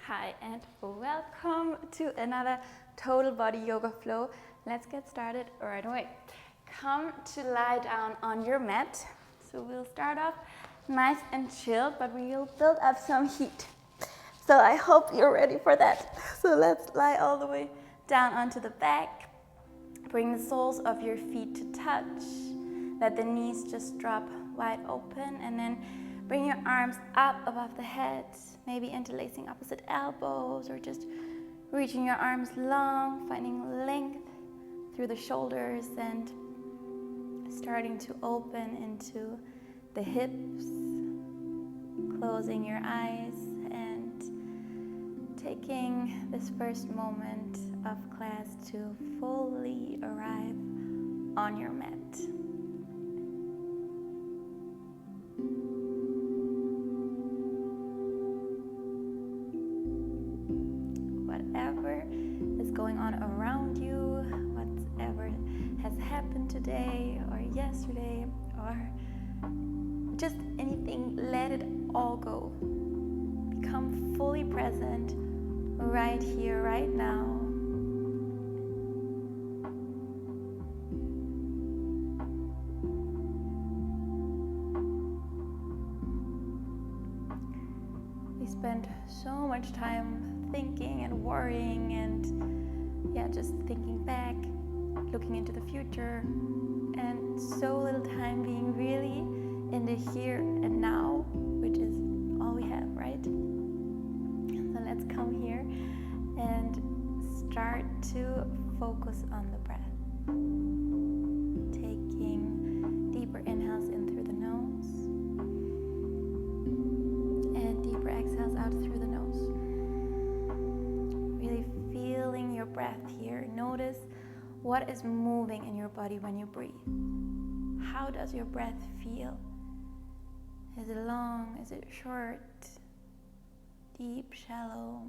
Hi and welcome to another Total Body Yoga Flow. Let's get started right away. Come to lie down on your mat. So we'll start off nice and chill, but we'll build up some heat. So I hope you're ready for that. So let's lie all the way down onto the back. Bring the soles of your feet to touch. Let the knees just drop wide open, and then bring your arms up above the head, maybe interlacing opposite elbows or just reaching your arms long, finding length through the shoulders and starting to open into the hips, closing your eyes and taking this first moment of class to fully arrive on your mat. Whatever is going on around you, whatever has happened today or yesterday or just anything, let it all go. Become fully present right here, right now. We spend so much time thinking and worrying and just thinking back, looking into the future, and so little time being really in the here and now, which is all we have, right? So let's come here and start to focus on the breath. Taking deeper inhales in through the nose and deeper exhales out through the nose. Really feeling your breath here. Notice what is moving in your body when you breathe. How does your breath feel? Is it long? Is it short? Deep, shallow?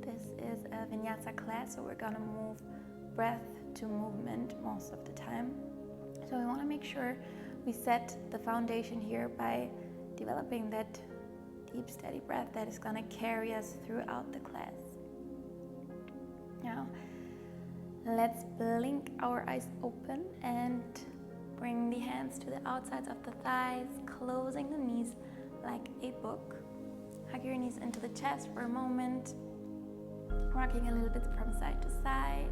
This is a vinyasa class, so we're gonna move breath to movement most of the time. So we want to make sure we set the foundation here by developing that deep, steady breath that is gonna carry us throughout the class. Now, let's blink our eyes open and bring the hands to the outsides of the thighs, closing the knees like a book. Hug your knees into the chest for a moment. Rocking a little bit from side to side.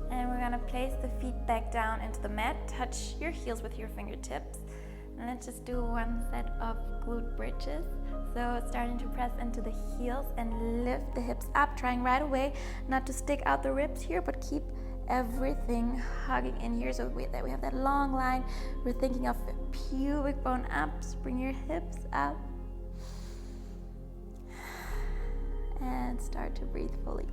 And we're gonna place the feet back down into the mat. Touch your heels with your fingertips. And let's just do one set of glute bridges. So starting to press into the heels and lift the hips up, trying right away not to stick out the ribs here, but keep everything hugging in here so that we have that long line. We're thinking of pubic bone ups. Bring your hips up. And start to breathe fully.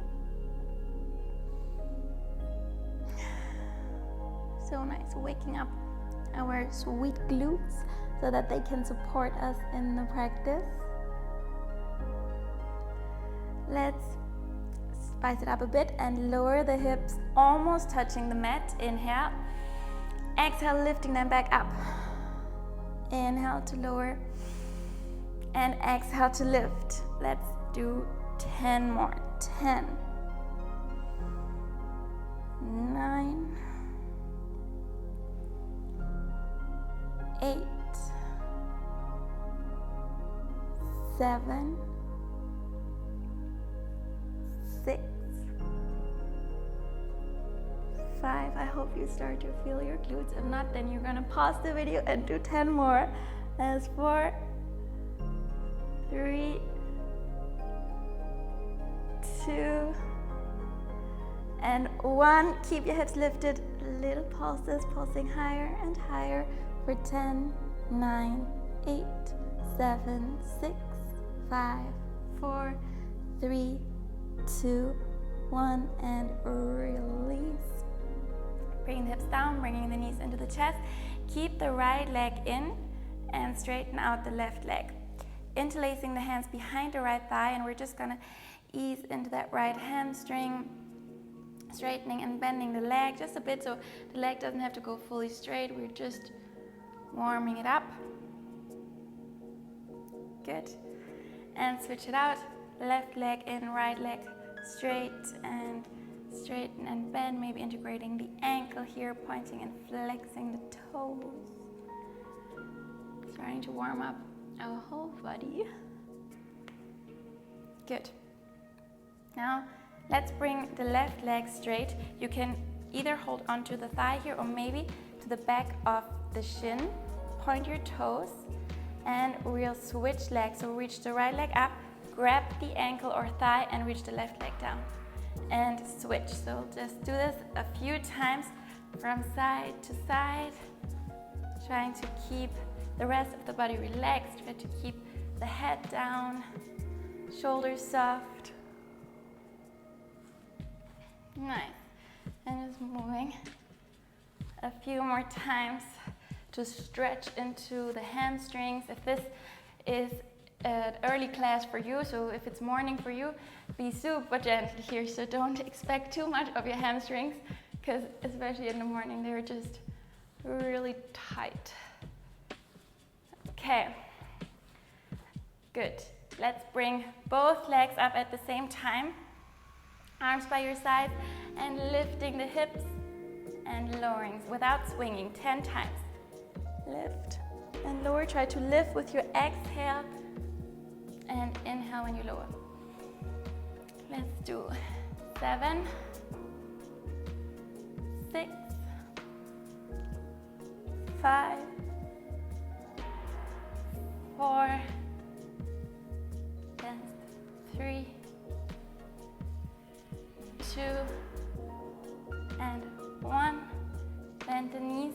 So nice, waking up our sweet glutes so that they can support us in the practice. Let's spice it up a bit and lower the hips, almost touching the mat. Inhale. Exhale, lifting them back up. Inhale to lower. And exhale to lift. Let's do 10 more. 10, 9, 8, 7, 6, 5. I hope you start to feel your glutes. If not, then you're gonna pause the video and do 10 more. That's 4, 3, 2, and 1. Keep your hips lifted. Little pulses, pulsing higher and higher for 10, 9, 8, 7, 6, 5, 4, 3, 2, 1, and release. Bring the hips down, bringing the knees into the chest. Keep the right leg in and straighten out the left leg. Interlacing the hands behind the right thigh, and we're just gonna ease into that right hamstring, straightening and bending the leg just a bit so the leg doesn't have to go fully straight. We're just warming it up. Good. And switch it out. Left leg in, right leg straight, and straighten and bend, maybe integrating the ankle here, pointing and flexing the toes. Starting to warm up our whole body. Good. Now, let's bring the left leg straight. You can either hold onto the thigh here or maybe to the back of the shin. Point your toes and we'll switch legs. So reach the right leg up, grab the ankle or thigh and reach the left leg down. And switch. So just do this a few times from side to side. Trying to keep the rest of the body relaxed. Try to keep the head down, shoulders soft. Nice. And just moving a few more times to stretch into the hamstrings. If this is an early class for you, so if it's morning for you, be super gentle here. So don't expect too much of your hamstrings, because especially in the morning, they're just really tight. Okay, good. Let's bring both legs up at the same time. Arms by your sides and lifting the hips and lowering without swinging 10 times. Lift and lower. Try to lift with your exhale and inhale when you lower. Let's do 7, 6, 5, 4, and 3, 2, and 1. Bend the knees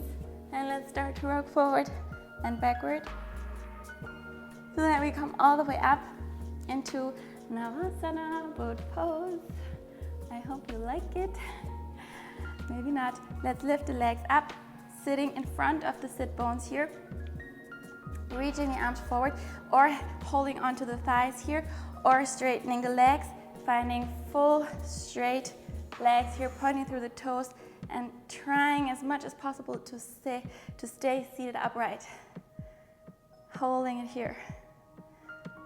and let's start to rock forward and backward. So that we come all the way up into Navasana, boat pose. I hope you like it. Maybe not. Let's lift the legs up, sitting in front of the sit bones here. Reaching the arms forward or holding onto the thighs here or straightening the legs, finding full straight legs here, pointing through the toes and trying as much as possible to stay seated upright. Holding it here.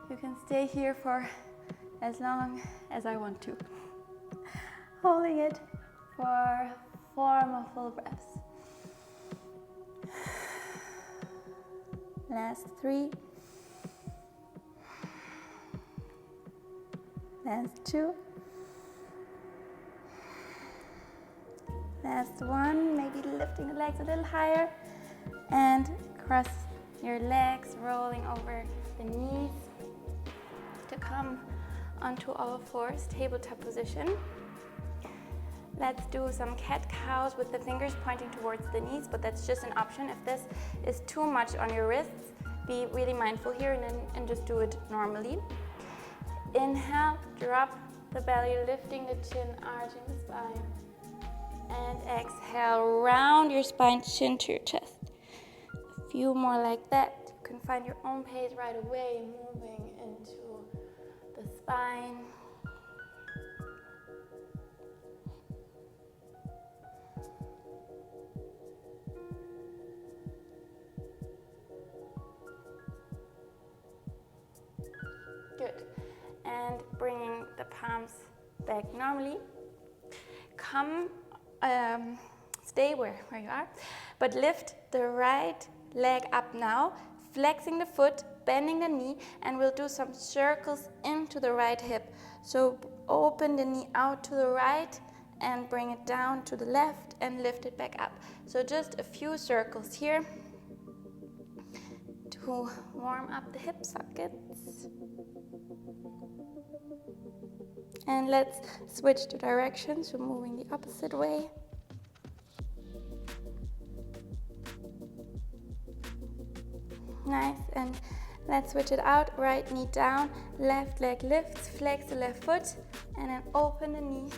You can stay here for as long as I want to. Holding it for 4 more full breaths. Last 3. Last 2. Last 1. Maybe lifting the legs a little higher. And cross your legs, rolling over the knees to come onto our 4th tabletop position. Let's do some cat-cows with the fingers pointing towards the knees, but that's just an option. If this is too much on your wrists, be really mindful here and just do it normally. Inhale, drop the belly, lifting the chin, arching the spine. And exhale, round your spine, chin to your chest. A few more like that. You can find your own pace right away, moving into the spine. Good. And bringing the palms back normally. Come, stay where you are, but lift the right leg up now, flexing the foot, bending the knee, and we'll do some circles into the right hip. So open the knee out to the right and bring it down to the left and lift it back up. So just a few circles here to warm up the hip sockets. And let's switch the direction, so moving the opposite way. Nice, and let's switch it out. Right knee down, left leg lifts, flex the left foot, and then open the knee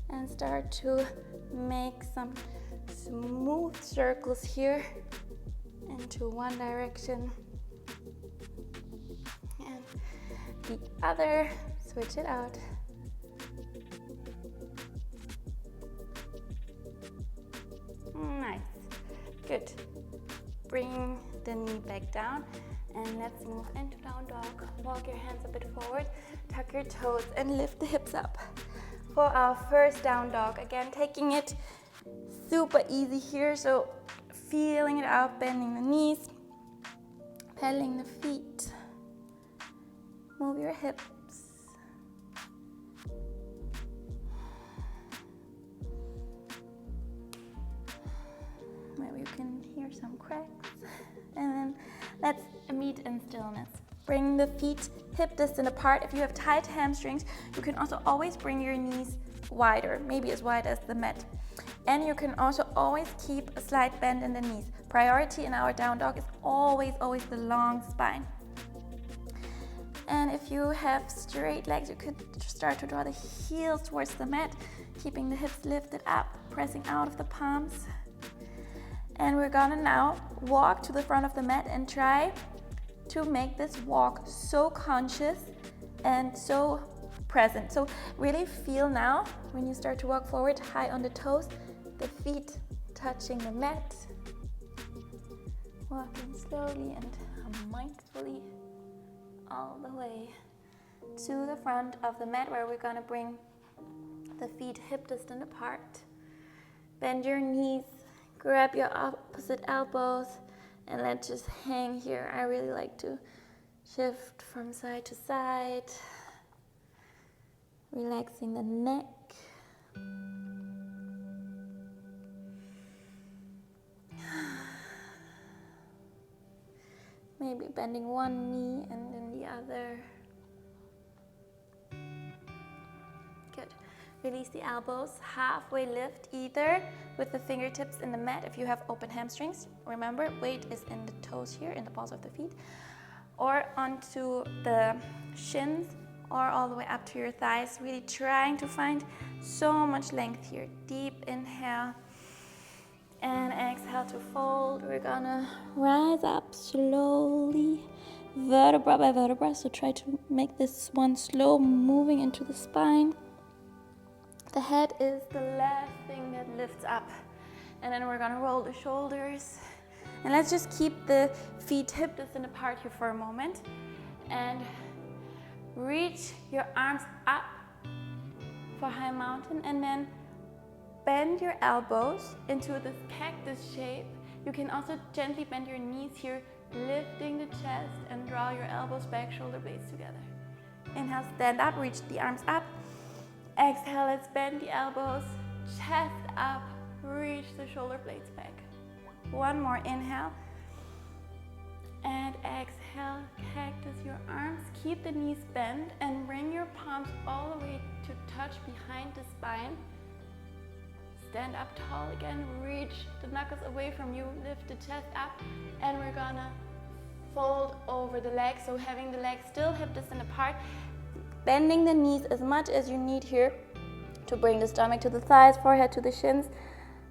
and start to make some smooth circles here into one direction and the other. Switch it out. Nice. Good. Bring the knee back down and let's move into down dog. Walk your hands a bit forward, tuck your toes and lift the hips up. For our first down dog, again taking it super easy here, so feeling it out, bending the knees, pedaling the feet, move your hips. Maybe you can hear some cracks. And then let's meet in stillness. Bring the feet hip distance apart. If you have tight hamstrings, you can also always bring your knees wider, maybe as wide as the mat. And you can also always keep a slight bend in the knees. Priority in our down dog is always the long spine. And if you have straight legs, you could start to draw the heels towards the mat, keeping the hips lifted up, pressing out of the palms. And we're gonna now walk to the front of the mat and try to make this walk so conscious and so present. So really feel now, when you start to walk forward, high on the toes, the feet touching the mat. Walking slowly and mindfully all the way to the front of the mat, where we're gonna bring the feet hip distance apart. Bend your knees, grab your opposite elbows, and let's just hang here. I really like to shift from side to side, relaxing the neck. Maybe bending one knee and then the other. Good. Release the elbows, halfway lift, either with the fingertips in the mat if you have open hamstrings. Remember, weight is in the toes here, in the balls of the feet, or onto the shins, or all the way up to your thighs, really trying to find so much length here. Deep inhale and exhale to fold. We're gonna rise up slowly, vertebra by vertebra, so try to make this one slow, moving into the spine. The head is the last thing that lifts up. And then we're gonna roll the shoulders. And let's just keep the feet hip distance apart here for a moment. And reach your arms up for high mountain. And then bend your elbows into this cactus shape. You can also gently bend your knees here, lifting the chest, and draw your elbows back, shoulder blades together. Inhale, stand up, reach the arms up. Exhale, let's bend the elbows, chest up, reach the shoulder blades back. One more inhale. And exhale, cactus your arms. Keep the knees bent and bring your palms all the way to touch behind the spine. Stand up tall again, reach the knuckles away from you, lift the chest up, and we're gonna fold over the legs. So having the legs still hip distance apart, bending the knees as much as you need here to bring the stomach to the thighs, forehead to the shins,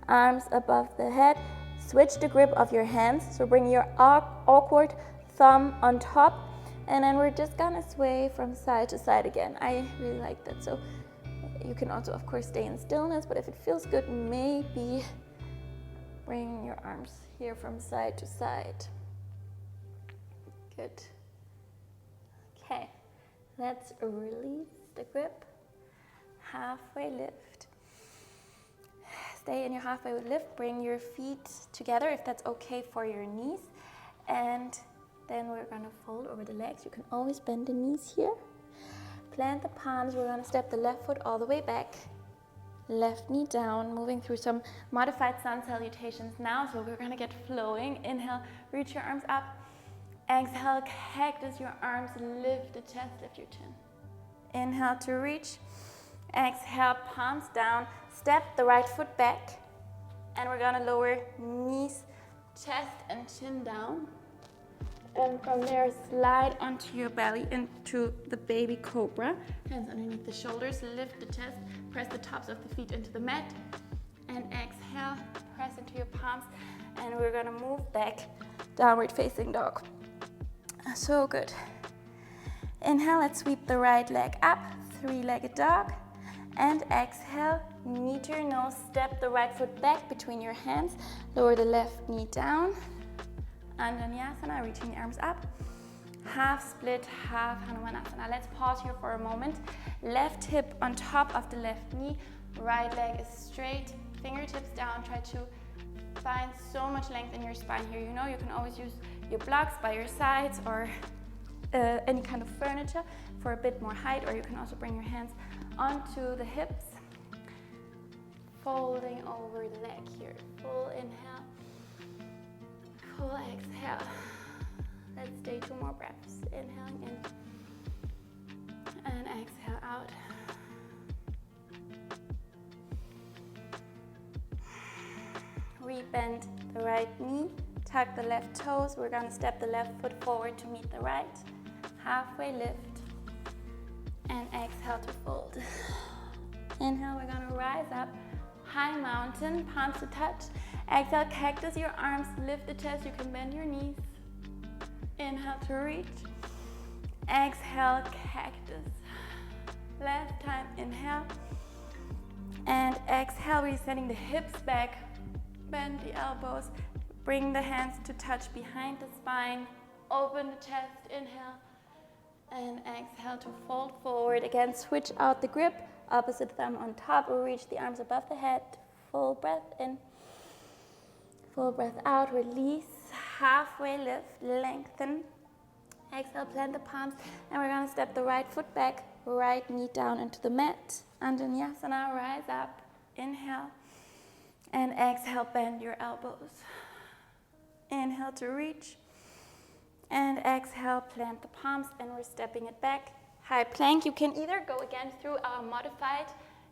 arms above the head. Switch the grip of your hands, so bring your awkward thumb on top, and then we're just gonna sway from side to side again. I really like that. So you can also, of course, stay in stillness, but if it feels good, maybe bring your arms here from side to side. Good. Okay. Let's release the grip. Halfway lift. Stay in your halfway lift. Bring your feet together if that's okay for your knees. And then we're gonna fold over the legs. You can always bend the knees here. Plant the palms. We're gonna step the left foot all the way back. Left knee down, moving through some modified sun salutations now. So we're gonna get flowing. Inhale, reach your arms up. Exhale, cactus your arms, lift the chest, lift your chin. Inhale to reach. Exhale, palms down. Step the right foot back. And we're gonna lower knees, chest, and chin down. And from there, slide onto your belly into the baby cobra. Hands underneath the shoulders, lift the chest, press the tops of the feet into the mat. And exhale, press into your palms. And we're gonna move back, downward facing dog. So good. Inhale, let's sweep the right leg up, three-legged dog. And exhale, knee to your nose, step the right foot back between your hands, lower the left knee down. Min Vinyasa, reaching the arms up. Half split, half Hanumanasana. Let's pause here for a moment. Left hip on top of the left knee, right leg is straight, fingertips down. Try to find so much length in your spine here. You know, you can always use your blocks by your sides or any kind of furniture for a bit more height, or you can also bring your hands onto the hips, folding over the leg here. Full inhale, full exhale. Let's stay 2 more breaths. Inhaling in and exhale out. Rebend the right knee, tuck the left toes. We're gonna step the left foot forward to meet the right. Halfway lift and exhale to fold. Inhale, we're gonna rise up, high mountain, palms to touch. Exhale, cactus your arms, lift the chest, you can bend your knees. Inhale to reach. Exhale, cactus. Last time, inhale. And exhale, resetting the hips back. Bend the elbows. Bring the hands to touch behind the spine. Open the chest, inhale. And exhale to fold forward. Again, switch out the grip. Opposite thumb on top or reach the arms above the head. Full breath in. Full breath out, release. Halfway lift, lengthen. Exhale, plant the palms, and we're gonna step the right foot back, right knee down into the mat. Min Vinyasa, rise up, inhale, and exhale, bend your elbows. Inhale to reach, and exhale, plant the palms, and we're stepping it back. High plank, you can either go again through our modified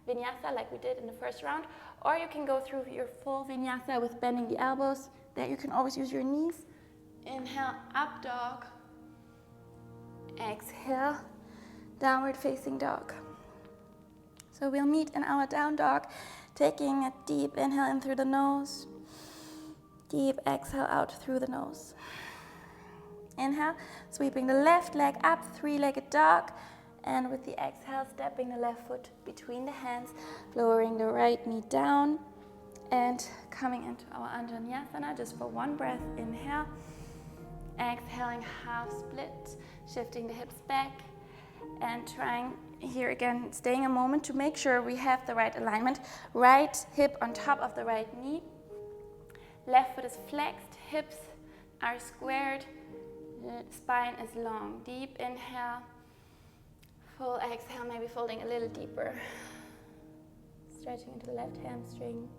vinyasa like we did in the first round, or you can go through your full vinyasa with bending the elbows. There you can always use your knees. Inhale, up dog. Exhale, downward facing dog. So we'll meet in our down dog, taking a deep inhale in through the nose, deep exhale out through the nose. Inhale, sweeping the left leg up, three-legged dog, and with the exhale, stepping the left foot between the hands, lowering the right knee down, and coming into our Anjaneyasana just for 1 breath. Inhale, exhaling, half split, shifting the hips back, and trying here again, staying a moment to make sure we have the right alignment. Right hip on top of the right knee, left foot is flexed, hips are squared, spine is long. Deep inhale, full exhale, maybe folding a little deeper, stretching into the left hamstring.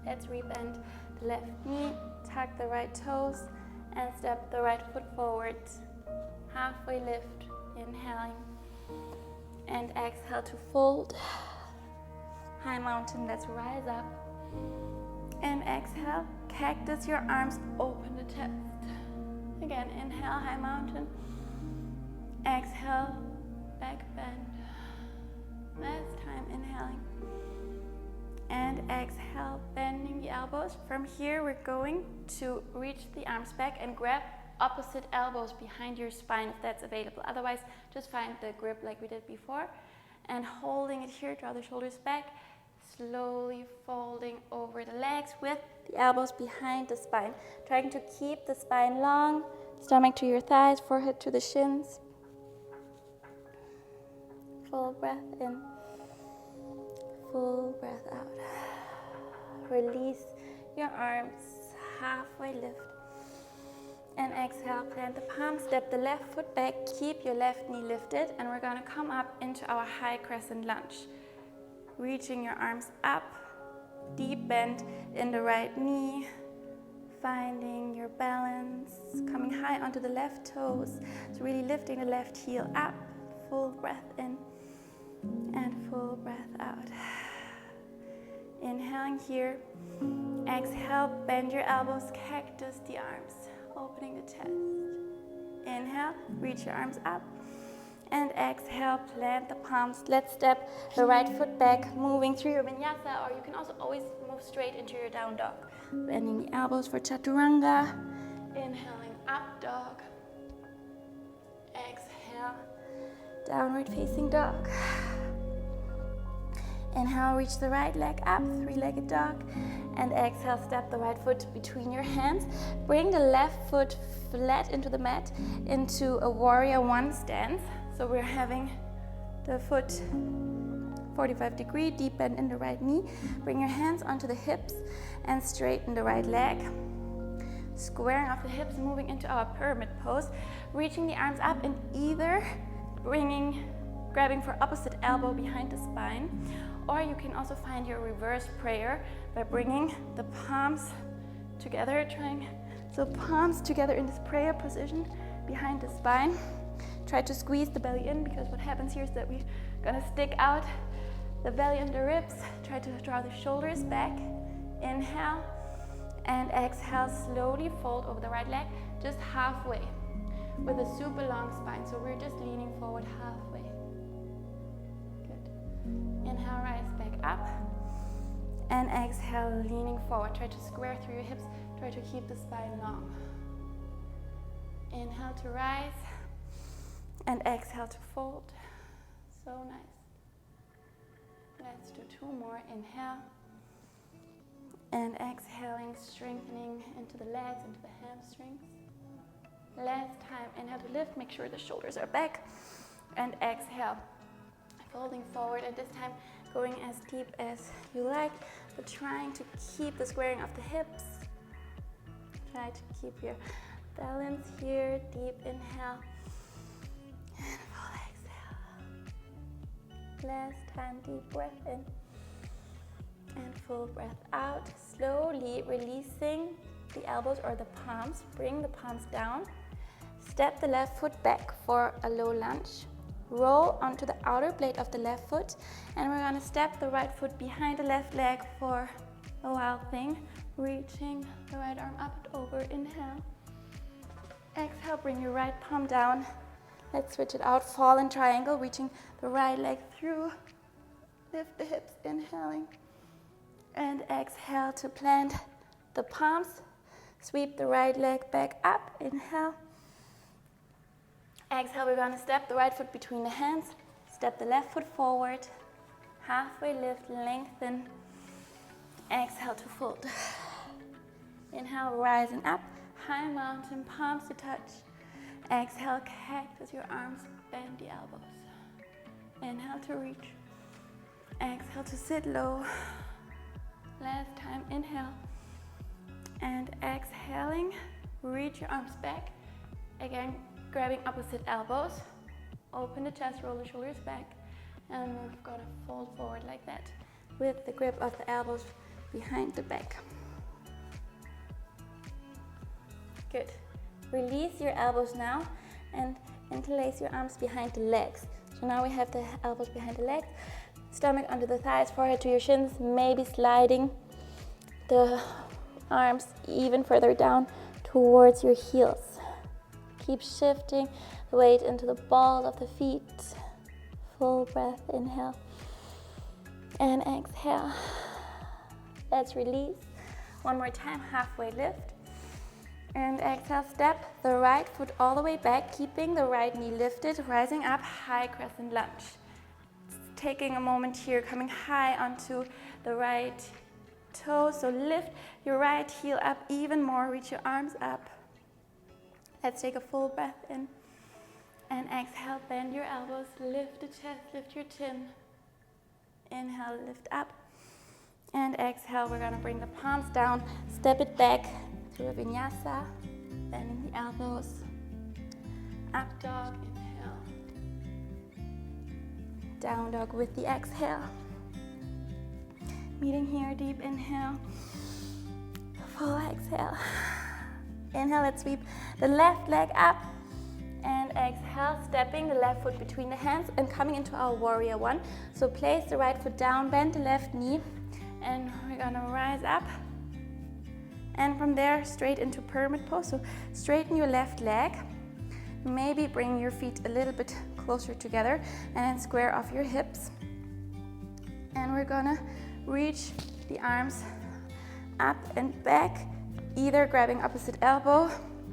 Let's rebend the left knee, tuck the right toes, and step the right foot forward. Halfway lift, inhaling, and exhale to fold. High mountain, let's rise up. And exhale, cactus your arms, open the chest. Again, inhale, high mountain. Exhale, back bend. Last time, inhaling. And exhale, bending the elbows. From here, we're going to reach the arms back and grab opposite elbows behind your spine if that's available. Otherwise, just find the grip like we did before. And holding it here, draw the shoulders back. Slowly folding over the legs with the elbows behind the spine. Trying to keep the spine long, stomach to your thighs, forehead to the shins. Full breath in. Full breath out. Release your arms, halfway lift. And exhale, plant the palms, step the left foot back, keep your left knee lifted, and we're gonna come up into our high crescent lunge. Reaching your arms up, deep bend in the right knee, finding your balance, coming high onto the left toes. So really lifting the left heel up, full breath in, and full breath out. Inhaling here, exhale, bend your elbows, cactus the arms, opening the chest. Inhale, reach your arms up. And exhale, plant the palms. Let's step the right foot back, moving through your vinyasa, or you can also always move straight into your down dog. Bending the elbows for chaturanga. Inhaling up dog. Exhale, downward facing dog. Inhale, reach the right leg up, three-legged dog. And exhale, step the right foot between your hands. Bring the left foot flat into the mat, into a warrior one stance. So we're having the foot 45-degree, deep bend in the right knee. Bring your hands onto the hips and straighten the right leg. Squaring off the hips, moving into our pyramid pose. Reaching the arms up and either grabbing for opposite elbow behind the spine, or you can also find your reverse prayer by bringing the palms together, palms together in this prayer position behind the spine. Try to squeeze the belly in, because what happens here is that we're gonna stick out the belly and the ribs. Try to draw the shoulders back. Inhale and exhale, slowly fold over the right leg, just halfway with a super long spine. So we're just leaning forward halfway. Good. Inhale, rise back up. And exhale, leaning forward. Try to square through your hips. Try to keep the spine long. Inhale to rise. And exhale to fold. So nice. Let's do two more. Inhale. And exhaling, strengthening into the legs, into the hamstrings. Last time, inhale to lift. Make sure the shoulders are back. And exhale, folding forward. And this time, going as deep as you like, but trying to keep the squaring of the hips. Try to keep your balance here. Deep inhale. And full exhale. Last time, deep breath in. And full breath out. Slowly releasing the elbows or the palms. Bring the palms down. Step the left foot back for a low lunge. Roll onto the outer blade of the left foot. And we're going to step the right foot behind the left leg for a wild thing. Reaching the right arm up and over. Inhale. Exhale, bring your right palm down. Let's switch it out. Fall in triangle, reaching the right leg through. Lift the hips, inhaling. And exhale to plant the palms. Sweep the right leg back up. Inhale. Exhale, we're going to step the right foot between the hands. Step the left foot forward. Halfway lift, lengthen. Exhale to fold. Inhale, rising up. High mountain, palms to touch. Exhale, cactus your arms, bend the elbows. Inhale to reach. Exhale to sit low. Last time, inhale. And exhaling, reach your arms back. Again, grabbing opposite elbows. Open the chest, roll the shoulders back. And we're going to fold forward like that with the grip of the elbows behind the back. Good. Release your elbows now and interlace your arms behind the legs. So now we have the elbows behind the legs, stomach under the thighs, forehead to your shins, maybe sliding the arms even further down towards your heels. Keep shifting the weight into the balls of the feet. Full breath, inhale and exhale. Let's release. One more time, halfway lift. And exhale, step the right foot all the way back, keeping the right knee lifted, rising up, high crescent lunge. Taking a moment here, coming high onto the right toe. So lift your right heel up even more, reach your arms up. Let's take a full breath in. And exhale, bend your elbows, lift the chest, lift your chin. Inhale, lift up. And exhale, we're gonna bring the palms down, step it back to a vinyasa, bending the elbows. Up dog, inhale. Down dog with the exhale. Meeting here, deep inhale. Full exhale. Inhale, let's sweep the left leg up. And exhale, stepping the left foot between the hands and coming into our warrior one. So place the right foot down, bend the left knee, and we're gonna rise up. And from there, straight into pyramid pose. So straighten your left leg. Maybe bring your feet a little bit closer together, and then square off your hips. And we're gonna reach the arms up and back, either grabbing opposite elbow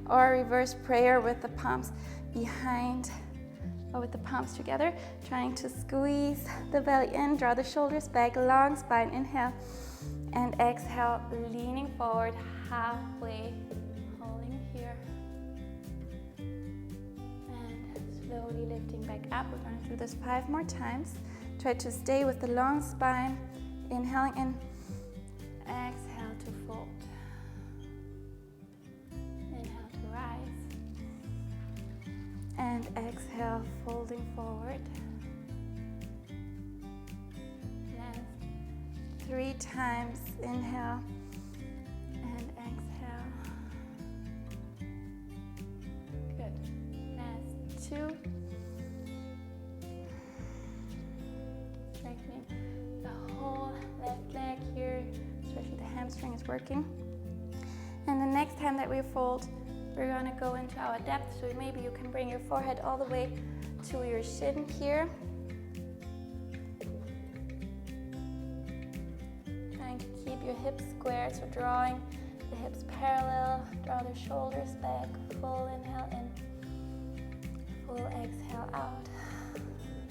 or reverse prayer with the palms behind or with the palms together, trying to squeeze the belly in, draw the shoulders back, long spine, inhale, and exhale, leaning forward halfway, holding here, and slowly lifting back up. We're going to do this 5 more times. Try to stay with the long spine, inhaling in, exhale to fold, inhale to rise, and exhale, folding forward. Last 3 times, inhale and exhale. Good. Last 2. Strengthening the whole left leg here, especially the hamstring is working. And the next time that we fold, we're going to go into our depth, so maybe you can bring your forehead all the way to your shin here. Trying to keep your hips square, so drawing the hips parallel, draw the shoulders back, full inhale in, full exhale out.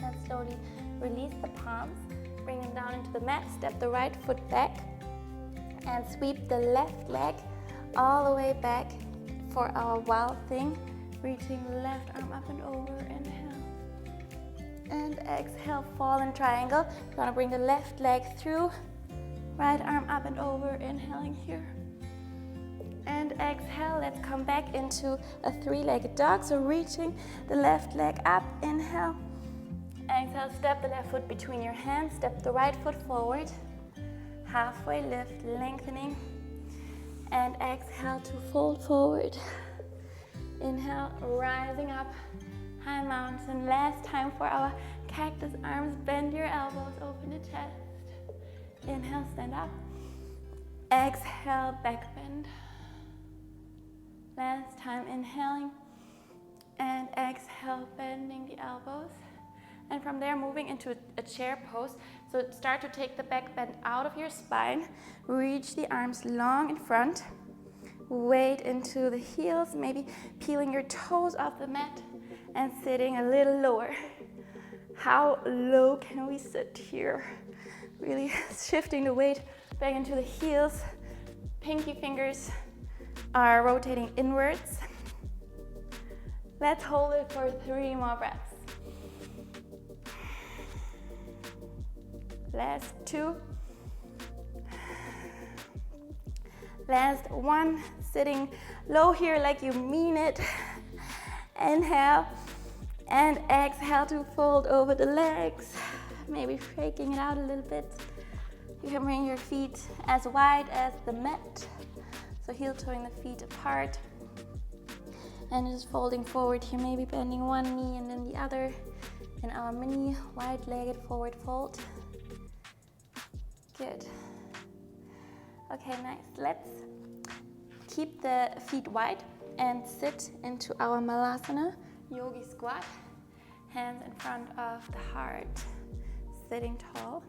And slowly release the palms, bring them down into the mat, step the right foot back, and sweep the left leg all the way back for our wild thing, reaching the left arm up and over, inhale, and exhale, fall in triangle. You're gonna bring the left leg through, right arm up and over, inhaling here, and exhale. Let's come back into a 3-legged dog, so reaching the left leg up, inhale, exhale, step the left foot between your hands, step the right foot forward, halfway lift, lengthening, and exhale to fold forward. Inhale, rising up, high mountain. Last time for our cactus arms, bend your elbows, open the chest. Inhale, stand up. Exhale, back bend. Last time, inhaling, and exhale, bending the elbows. And from there, moving into a chair pose. So start to take the back bend out of your spine. Reach the arms long in front. Weight into the heels, maybe peeling your toes off the mat and sitting a little lower. How low can we sit here? Really shifting the weight back into the heels. Pinky fingers are rotating inwards. Let's hold it for 3 more breaths. Last 2. Last 1. Sitting low here like you mean it. Inhale and exhale to fold over the legs. Maybe shaking it out a little bit. You can bring your feet as wide as the mat. So heel toeing the feet apart. And just folding forward here, maybe bending one knee and then the other. In our mini wide-legged forward fold. Good. Okay, nice. Let's keep the feet wide and sit into our Malasana, yogi squat. Hands in front of the heart, sitting tall.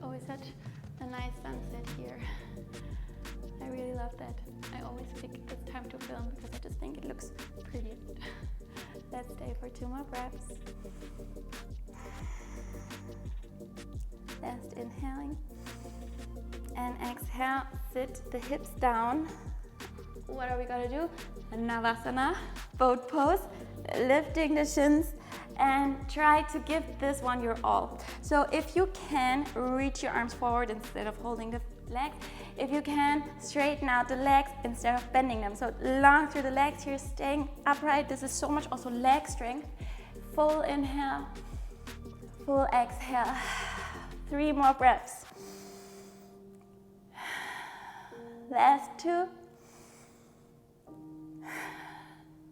Always such a nice sunset here. I really love that. I always pick this time to film because I just think it looks pretty. Let's stay for 2 more breaths. Last inhaling. And exhale, sit the hips down. What are we gonna do? A Navasana, boat pose, lifting the shins, and try to give this one your all. So if you can, reach your arms forward instead of holding the legs. If you can, straighten out the legs instead of bending them. So long through the legs here, staying upright. This is so much also leg strength. Full inhale, full exhale. 3 more breaths. Last 2.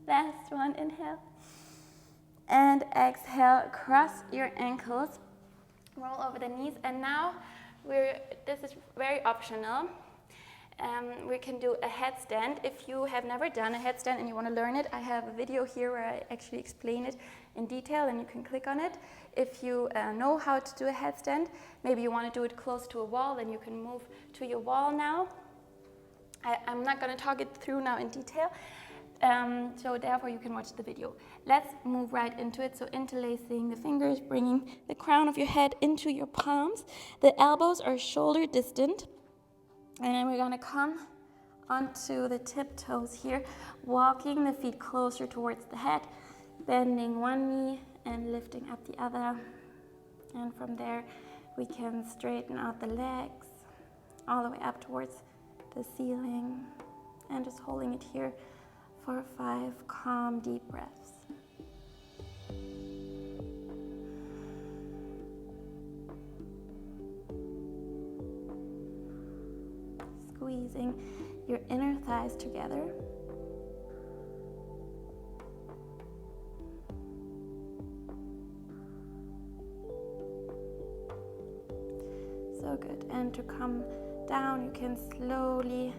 Last 1, inhale. And exhale, cross your ankles. Roll over the knees. And now this is very optional. we can do a headstand. If you have never done a headstand and you want to learn it, I have a video here where I actually explain it in detail and you can click on it. If you know how to do a headstand, maybe you want to do it close to a wall, then you can move to your wall now. I'm not going to talk it through now in detail, so therefore you can watch the video. Let's move right into it. So interlacing the fingers, bringing the crown of your head into your palms. The elbows are shoulder distant. And then we're gonna come onto the tiptoes here, walking the feet closer towards the head, bending one knee and lifting up the other. And from there, we can straighten out the legs all the way up towards the ceiling and just holding it here for 5 calm, deep breaths. Squeezing your inner thighs together. So good. And to come down, you can slowly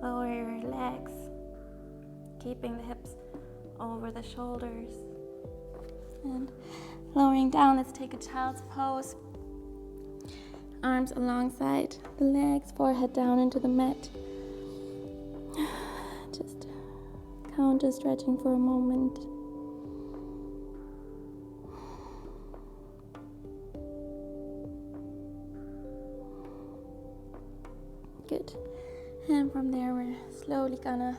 lower your legs, keeping the hips over the shoulders. And lowering down, let's take a child's pose. Arms alongside the legs, forehead down into the mat. Just counter stretching for a moment. Good. And from there, we're slowly gonna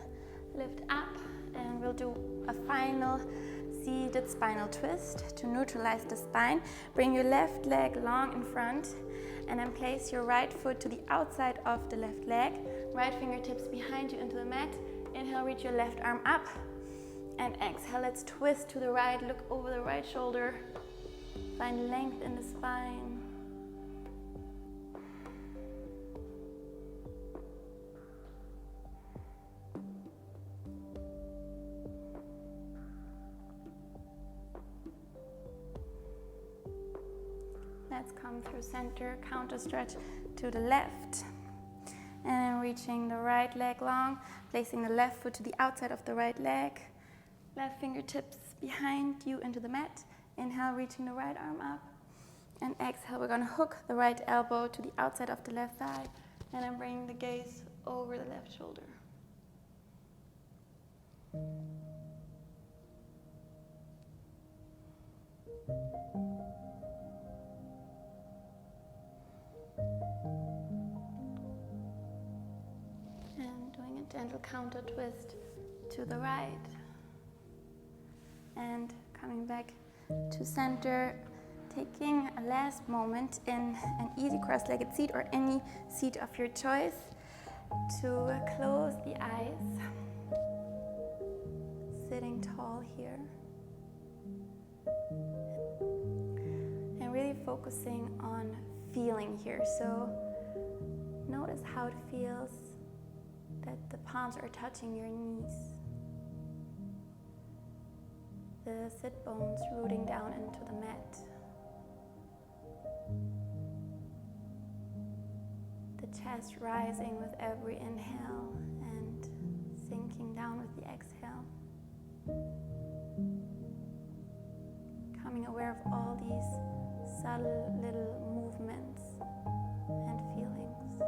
lift up and we'll do a final seated spinal twist to neutralize the spine. Bring your left leg long in front and then place your right foot to the outside of the left leg. Right fingertips behind you into the mat. Inhale, reach your left arm up. And exhale, let's twist to the right, look over the right shoulder. Find length in the spine. Let's come through center, counter stretch to the left. And then reaching the right leg long, placing the left foot to the outside of the right leg. Left fingertips behind you into the mat. Inhale, reaching the right arm up. And exhale, we're gonna hook the right elbow to the outside of the left thigh. And then bring the gaze over the left shoulder. And doing a gentle counter twist to the right. And coming back to center, taking a last moment in an easy cross-legged seat or any seat of your choice to close the eyes. Sitting tall here. And really focusing on feeling here. So notice how it feels that the palms are touching your knees. The sit bones rooting down into the mat. The chest rising with every inhale and sinking down with the exhale. Becoming aware of all these subtle little movements and feelings.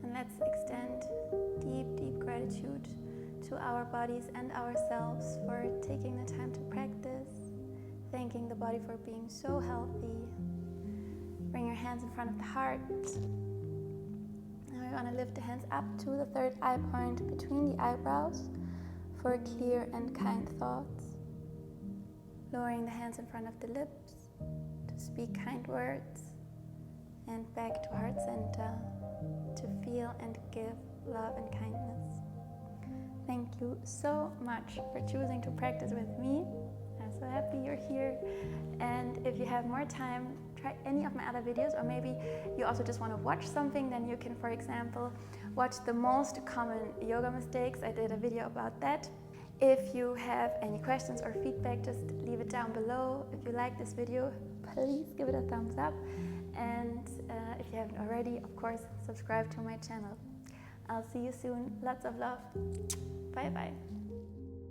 And let's extend deep, deep gratitude to our bodies and ourselves for taking the time to practice. Thanking the body for being so healthy. Bring your hands in front of the heart. And we're going to lift the hands up to the third eye point between the eyebrows for clear and kind thoughts. Lowering the hands in front of the lips to speak kind words. And back to heart center to feel and give love and kindness. Thank you so much for choosing to practice with me. I'm so happy you're here. And if you have more time, try any of my other videos, or maybe you also just want to watch something, then you can, for example, watch the most common yoga mistakes. I did a video about that. If you have any questions or feedback, just leave it down below. If you like this video, please give it a thumbs up. And if you haven't already, of course, subscribe to my channel. I'll see you soon. Lots of love. Bye bye.